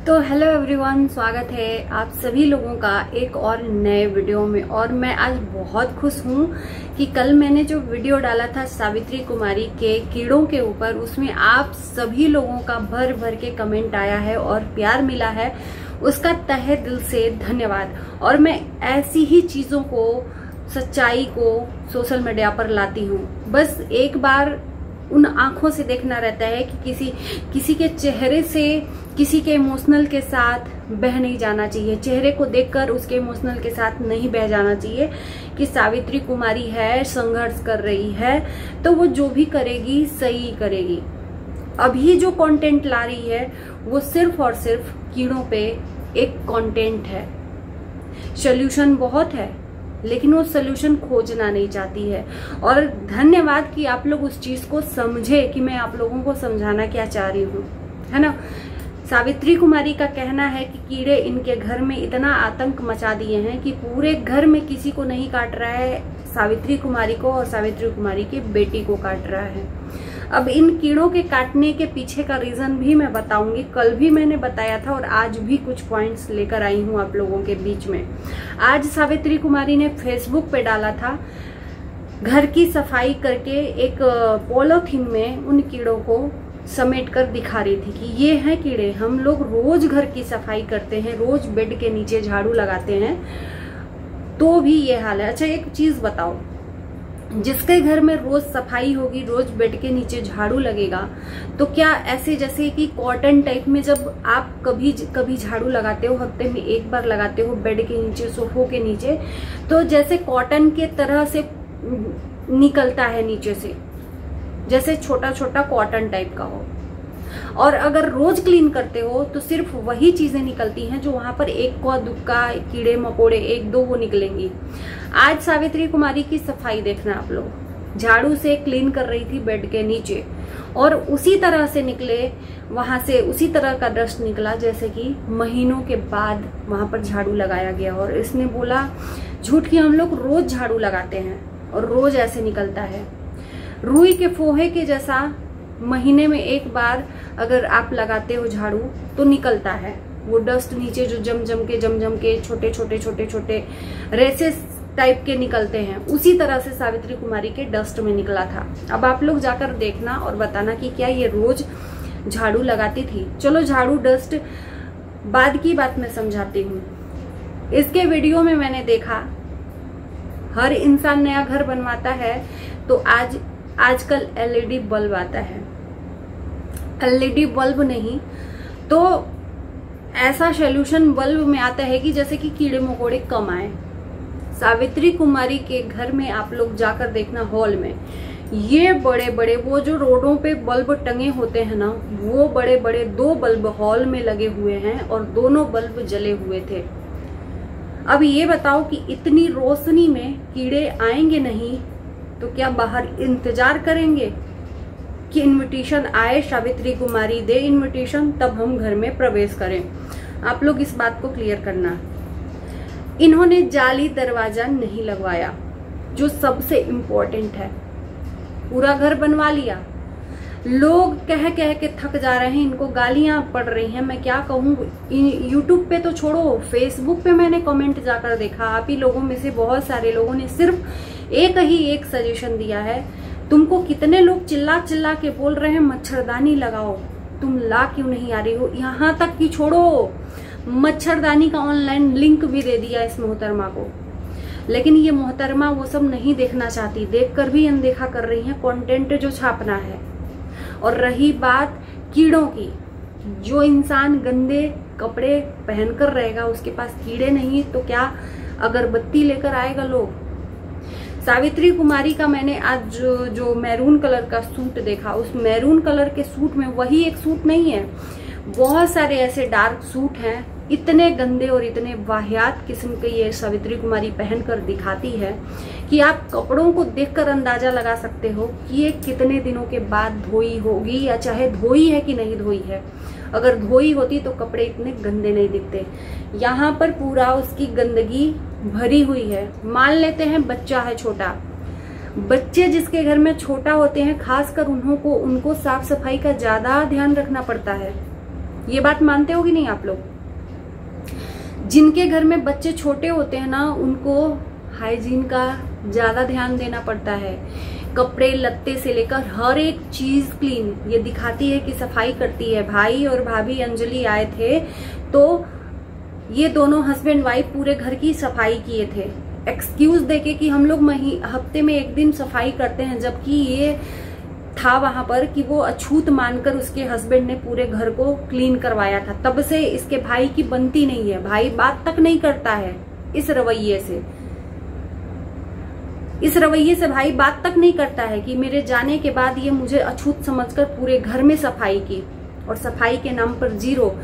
तो hello everyone, स्वागत है आप सभी लोगों का एक और नए वीडियो में। और मैं आज बहुत खुश हूँ कि कल मैंने जो वीडियो डाला था सावित्री कुमारी के कीड़ों के ऊपर, उसमें आप सभी लोगों का भर भर के कमेंट आया है और प्यार मिला है। उसका तहे दिल से धन्यवाद। और मैं ऐसी ही चीजों को, सच्चाई को सोशल मीडिया पर लाती हूँ। बस एक बार उन आंखों से देखना रहता है कि किसी के चेहरे से, किसी के इमोशनल के साथ बह नहीं जाना चाहिए। चेहरे को देखकर उसके इमोशनल के साथ नहीं बह जाना चाहिए कि सावित्री कुमारी है, संघर्ष कर रही है, तो वो जो भी करेगी सही करेगी। अभी जो कंटेंट ला रही है वो सिर्फ और सिर्फ कीड़ों पे एक कंटेंट है। सॉल्यूशन बहुत है, लेकिन वो सोल्यूशन खोजना नहीं चाहती है। और धन्यवाद कि आप लोग उस चीज को समझे कि मैं आप लोगों को समझाना क्या चाह रही हूँ, है ना। सावित्री कुमारी का कहना है कि कीड़े इनके घर में इतना आतंक मचा दिए हैं कि पूरे घर में किसी को नहीं काट रहा है, सावित्री कुमारी को और सावित्री कुमारी की बेटी को काट रहा है। अब इन कीड़ों के काटने के पीछे का रीजन भी मैं बताऊंगी। कल भी मैंने बताया था और आज भी कुछ पॉइंट्स लेकर आई हूं आप लोगों के बीच में। आज सावित्री कुमारी ने फेसबुक पे डाला था, घर की सफाई करके एक पॉलीथीन में उन कीड़ों को समेट कर दिखा रही थी कि ये हैं कीड़े। हम लोग रोज घर की सफाई करते हैं, रोज बेड के नीचे झाड़ू लगाते हैं, तो भी ये हाल है। अच्छा, एक चीज बताओ, जिसके घर में रोज सफाई होगी, रोज बेड के नीचे झाड़ू लगेगा, तो क्या ऐसे जैसे कि कॉटन टाइप में जब आप कभी झाड़ू लगाते हो, हफ्ते में एक बार लगाते हो बेड के नीचे, सोफों के नीचे, तो जैसे कॉटन के तरह से निकलता है नीचे से, जैसे छोटा छोटा कॉटन टाइप का हो। और अगर रोज क्लीन करते हो तो सिर्फ वही चीजें निकलती हैं जो वहां पर एक को दुक्का कीड़े मकोड़े एक दो वो निकलेंगी। आज सावित्री कुमारी की सफाई देखना आप लोग, झाड़ू से क्लीन कर रही थी बेड के नीचे और उसी तरह से निकले, वहां से उसी तरह का डस्ट निकला जैसे कि महीनों के बाद वहां पर झाड़ू लगाया गया। और इसने बोला झूठ कि हम लोग रोज झाड़ू लगाते हैं और रोज ऐसे निकलता है। रुई के फोहे के जैसा महीने में एक बार अगर आप लगाते हो झाड़ू तो निकलता है वो डस्ट नीचे, जो जम के छोटे छोटे रेसेस टाइप के निकलते हैं। उसी तरह से सावित्री कुमारी के डस्ट में निकला था। अब आप लोग जाकर देखना और बताना कि क्या ये रोज झाड़ू लगाती थी। चलो झाड़ू डस्ट बाद की बात मैं समझाती हूँ। इसके वीडियो में मैंने देखा हर इंसान नया घर बनवाता है तो आजकल एलईडी बल्ब आता है। एलईडी बल्ब नहीं तो ऐसा सॉल्यूशन बल्ब में आता है कि जैसे कि कीड़े मकोड़े कम आए। सावित्री कुमारी के घर में आप लोग जाकर देखना, हॉल में ये बड़े बड़े वो जो रोडों पे बल्ब टंगे होते हैं ना, वो बड़े बड़े 2 बल्ब हॉल में लगे हुए हैं और दोनों बल्ब जले हुए थे। अब ये बताओ कि इतनी रोशनी में कीड़े आएंगे नहीं तो क्या बाहर इंतजार करेंगे कि इनविटेशन आए, सावित्री कुमारी दे इनविटेशन, तब हम घर में प्रवेश करें। आप लोग इस बात को क्लियर करना। इन्होंने जाली दरवाजा नहीं लगवाया, जो सबसे इम्पोर्टेंट है। पूरा घर बनवा लिया। लोग कह के थक जा रहे हैं, इनको गालियां पड़ रही हैं। मैं क्या कहूँ, यूट्यूब पे तो छोड़ो, फेसबुक पे मैंने कमेंट जाकर देखा, आप ही लोगों में से बहुत सारे लोगों ने सिर्फ एक सजेशन दिया है। तुमको कितने लोग चिल्ला चिल्ला के बोल रहे हैं मच्छरदानी लगाओ, तुम ला क्यों नहीं आ रही हो। यहाँ तक कि छोड़ो, मच्छरदानी का ऑनलाइन लिंक भी दे दिया इस मोहतरमा को, लेकिन ये मोहतरमा वो सब नहीं देखना चाहती। देखकर भी अनदेखा कर रही है कंटेंट जो छापना है। और रही बात कीड़ों की, जो इंसान गंदे कपड़े पहनकर रहेगा उसके पास कीड़े नहीं तो क्या अगरबत्ती लेकर आएगा लोग। सावित्री कुमारी का मैंने आज जो मैरून कलर का सूट देखा, उस मैरून कलर के सूट में वही एक सूट नहीं है, बहुत सारे ऐसे डार्क सूट हैं। इतने गंदे और इतने वाहियात किस्म के ये सावित्री कुमारी पहनकर दिखाती है कि आप कपड़ों को देखकर अंदाजा लगा सकते हो कि ये कितने दिनों के बाद धोई होगी, या चाहे धोई है कि नहीं धोई है। अगर धोई होती तो कपड़े इतने गंदे नहीं दिखते। यहाँ पर पूरा उसकी गंदगी भरी हुई है। मान लेते हैं बच्चा है छोटा, बच्चे जिसके घर में छोटा होते हैं, खासकर उनको साफ सफाई का ज्यादा ध्यान रखना पड़ता है। ये बात मानते हो कि नहीं आप लोग? जिनके घर में बच्चे छोटे होते हैं ना, उनको हाइजीन का ज्यादा ध्यान देना पड़ता है। कपड़े लत्ते से लेकर हर एक चीज क्लीन। ये दिखाती है कि सफाई करती है। भाई और भाभी अंजलि आए थे तो ये दोनों हस्बैंड वाइफ पूरे घर की सफाई किए थे, एक्सक्यूज देके कि हम लोग हफ्ते में एक दिन सफाई करते हैं, जबकि ये था वहां पर कि वो अछूत मानकर उसके हस्बैंड ने पूरे घर को क्लीन करवाया था। तब से इसके भाई की बनती नहीं है। भाई बात तक नहीं करता है इस रवैये से। इस रवैये से भाई बात तक नहीं करता है कि मेरे जाने के बाद ये मुझे अछूत समझकर पूरे घर में सफाई की, और सफाई के नाम पर जीरो।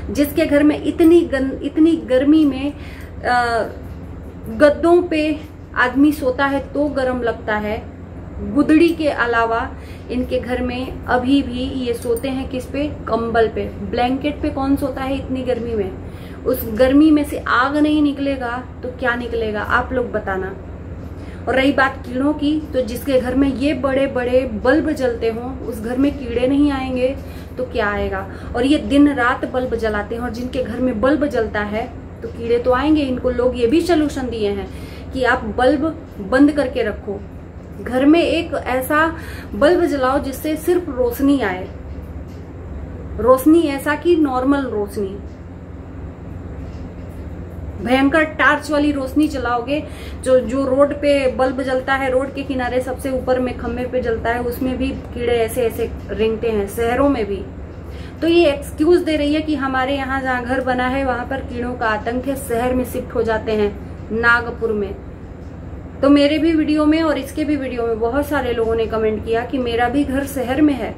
जिसके घर में इतनी गर्मी में गद्दों पे आदमी सोता है तो गर्म लगता है। गुदड़ी के अलावा इनके घर में अभी भी ये सोते हैं किस पे? कंबल पे। ब्लैंकेट पे कौन सोता है इतनी गर्मी में? उस गर्मी में से आग नहीं निकलेगा तो क्या निकलेगा, आप लोग बताना। और रही बात कीड़ों की, तो जिसके घर में ये बड़े बड़े बल्ब जलते हों उस घर में कीड़े नहीं आएंगे तो क्या आएगा? और ये दिन रात बल्ब जलाते हैं, और जिनके घर में बल्ब जलता है तो कीड़े तो आएंगे। इनको लोग ये भी सलूशन दिए हैं कि आप बल्ब बंद करके रखो, घर में एक ऐसा बल्ब जलाओ जिससे सिर्फ रोशनी आए। रोशनी ऐसा कि नॉर्मल रोशनी, भयंकर टार्च वाली रोशनी चलाओगे जो रोड पे बल्ब जलता है, रोड के किनारे सबसे ऊपर में खम्भे पे जलता है, उसमें भी कीड़े ऐसे ऐसे रेंगते हैं, शहरों में भी। तो ये एक्सक्यूज दे रही है कि हमारे यहाँ जहाँ घर बना है वहां पर कीड़ों का आतंक है, शहर में शिफ्ट हो जाते हैं, नागपुर में। तो मेरे भी वीडियो में और इसके भी वीडियो में बहुत सारे लोगों ने कमेंट किया कि मेरा भी घर शहर में है,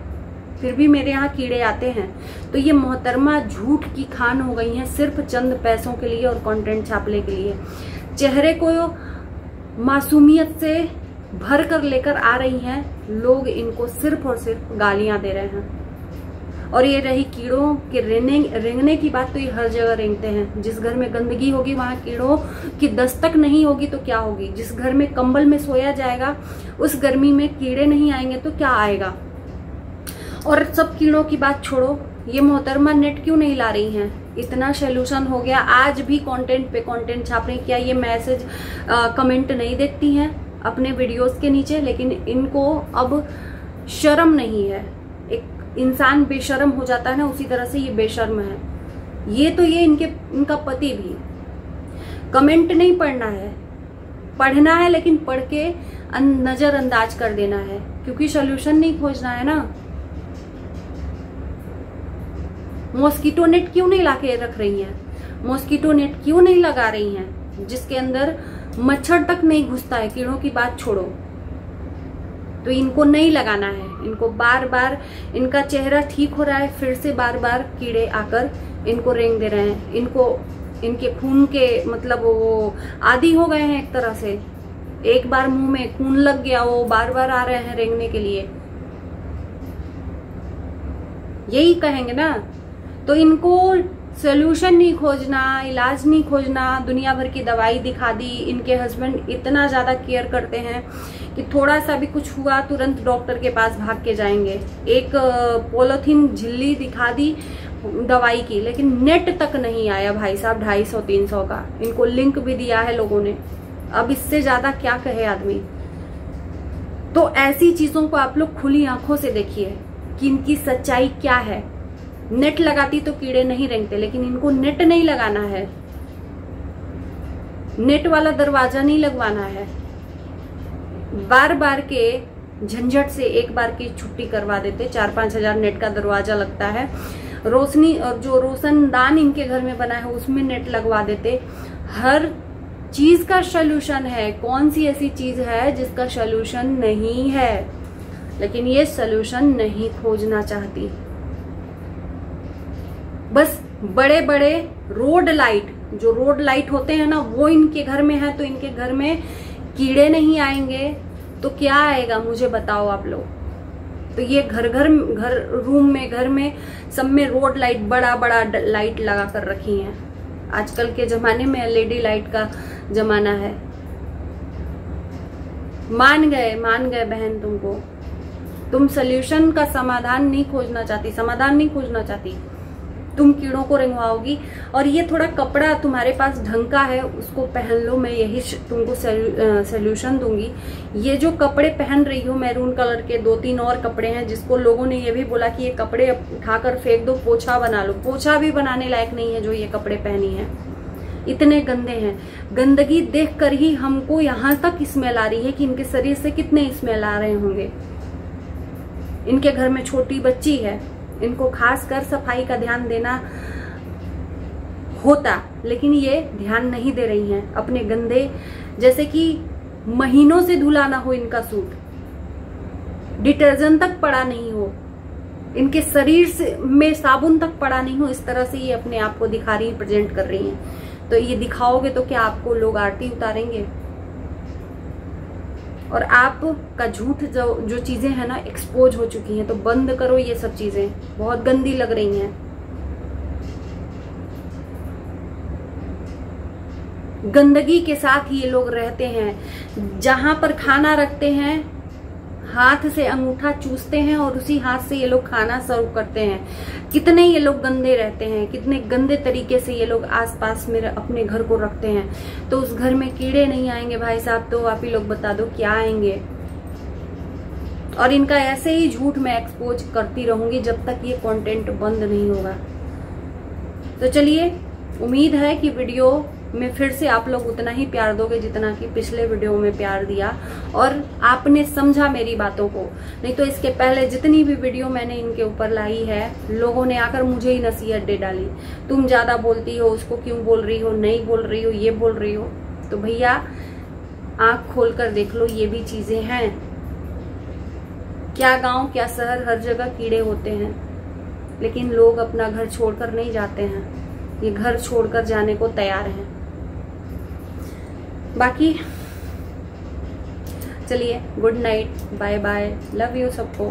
फिर भी मेरे यहाँ कीड़े आते हैं। तो ये मोहतरमा झूठ की खान हो गई हैं, सिर्फ चंद पैसों के लिए और कंटेंट छापने के लिए। चेहरे को मासूमियत से भर कर लेकर आ रही हैं, लोग इनको सिर्फ और सिर्फ गालियां दे रहे हैं। और ये रही कीड़ों के रेंगने की बात, तो ये हर जगह रेंगते हैं। जिस घर में गंदगी होगी वहां कीड़ों की दस्तक नहीं होगी तो क्या होगी? जिस घर में कंबल में सोया जाएगा उस गर्मी में कीड़े नहीं आएंगे तो क्या आएगा? और सब कीड़ों की बात छोड़ो, ये मोहतरमा नेट क्यों नहीं ला रही हैं? इतना सोल्यूशन हो गया, आज भी कंटेंट पे कंटेंट छाप रही। क्या ये मैसेज कमेंट नहीं देखती हैं अपने वीडियोस के नीचे? लेकिन इनको अब शर्म नहीं है। एक इंसान बेशर्म हो जाता है ना, उसी तरह से ये बेशर्म है। ये तो ये इनका पति भी। कमेंट नहीं पढ़ना है, पढ़ना है लेकिन पढ़ के नजरअंदाज कर देना है, क्योंकि सोल्यूशन नहीं खोजना है ना। मॉस्किटो नेट क्यों नहीं लाके रख रही हैं? मॉस्किटो नेट क्यों नहीं लगा रही हैं जिसके अंदर मच्छर तक नहीं घुसता है? कीड़ों की बात छोड़ो, तो इनको नहीं लगाना है। इनको बार बार, इनका चेहरा ठीक हो रहा है, फिर से बार बार कीड़े आकर इनको रेंग दे रहे हैं। इनको इनके खून के मतलब वो आदी हो गए हैं एक तरह से। एक बार मुंह में खून लग गया, वो बार बार आ रहे हैं रेंगने के लिए। यही कहेंगे ना। तो इनको सोल्यूशन नहीं खोजना, इलाज नहीं खोजना, दुनिया भर की दवाई दिखा दी। इनके हस्बैंड इतना ज्यादा केयर करते हैं कि थोड़ा सा भी कुछ हुआ तुरंत डॉक्टर के पास भाग के जाएंगे। एक पॉलीथीन झिल्ली दिखा दी दवाई की, लेकिन नेट तक नहीं आया भाई साहब 250-300 का। इनको लिंक भी दिया है लोगों ने। अब इससे ज्यादा क्या कहे आदमी। तो ऐसी चीजों को आप लोग खुली आंखों से देखिए कि इनकी सच्चाई क्या है। नेट लगाती तो कीड़े नहीं रेंगते, लेकिन इनको नेट नहीं लगाना है, नेट वाला दरवाजा नहीं लगवाना है। बार बार के झंझट से एक बार की छुट्टी करवा देते। 4-5 हजार नेट का दरवाजा लगता है। रोशनी और जो रोशनदान इनके घर में बना है उसमें नेट लगवा देते। हर चीज का सोल्यूशन है। कौन सी ऐसी चीज है जिसका सोल्यूशन नहीं है? लेकिन ये सोल्यूशन नहीं खोजना चाहती। बस बड़े बड़े रोड लाइट, जो रोड लाइट होते हैं ना, वो इनके घर में है, तो इनके घर में कीड़े नहीं आएंगे तो क्या आएगा मुझे बताओ आप लोग। तो ये घर रूम में, घर में सब में रोड लाइट, बड़ा बड़ा लाइट लगा कर रखी हैं। आजकल के जमाने में एलईडी लाइट का जमाना है। मान गए बहन तुमको। तुम सोल्यूशन का समाधान नहीं खोजना चाहती, समाधान नहीं खोजना चाहती। तुम कीड़ों को रंगवाओगी। और ये थोड़ा कपड़ा तुम्हारे पास ढंग का है उसको पहन लो, मैं यही तुमको सोल्यूशन दूंगी। ये जो कपड़े पहन रही हो मैरून कलर के, 2-3 और कपड़े हैं जिसको लोगों ने ये भी बोला कि ये कपड़े उठाकर फेंक दो, पोछा बना लो, पोछा भी बनाने लायक नहीं है जो ये कपड़े पहनी है, इतने गंदे हैं। गंदगी देखकर ही हमको यहाँ तक स्मेल आ रही है कि इनके शरीर से कितने स्मेल आ रहे होंगे। इनके घर में छोटी बच्ची है, इनको खास कर सफाई का ध्यान देना होता, लेकिन ये ध्यान नहीं दे रही हैं। अपने गंदे, जैसे कि महीनों से धुला ना हो इनका सूट, डिटर्जेंट तक पड़ा नहीं हो, इनके शरीर से में साबुन तक पड़ा नहीं हो, इस तरह से ये अपने आप को दिखा रही, प्रेजेंट कर रही हैं। तो ये दिखाओगे तो क्या आपको लोग आरती उतारेंगे? और आपका झूठ जो चीजें हैं ना एक्सपोज हो चुकी हैं, तो बंद करो ये सब चीजें, बहुत गंदी लग रही हैं। गंदगी के साथ ये लोग रहते हैं। जहां पर खाना रखते हैं हाथ से अंगूठा चूसते हैं और उसी हाथ से ये लोग खाना सर्व करते हैं। कितने ये लोग गंदे रहते हैं, कितने गंदे तरीके से ये लोग आसपास में अपने घर को रखते हैं। तो उस घर में कीड़े नहीं आएंगे भाई साहब, तो आप ही लोग बता दो क्या आएंगे। और इनका ऐसे ही झूठ मैं एक्सपोज करती रहूंगी जब तक ये कंटेंट बंद नहीं होगा। तो चलिए, उम्मीद है कि वीडियो में फिर से आप लोग उतना ही प्यार दोगे जितना कि पिछले वीडियो में प्यार दिया, और आपने समझा मेरी बातों को। नहीं तो इसके पहले जितनी भी वीडियो मैंने इनके ऊपर लाई है, लोगों ने आकर मुझे ही नसीहत दे डाली, तुम ज्यादा बोलती हो, उसको क्यों बोल रही हो, नहीं बोल रही हो, ये बोल रही हो। तो भैया आंख खोल कर देख लो, ये भी चीजें हैं। क्या गांव क्या शहर, हर जगह कीड़े होते हैं, लेकिन लोग अपना घर छोड़कर नहीं जाते हैं, ये घर छोड़कर जाने को तैयार हैं। बाकी चलिए, good night, bye bye, love you सबको।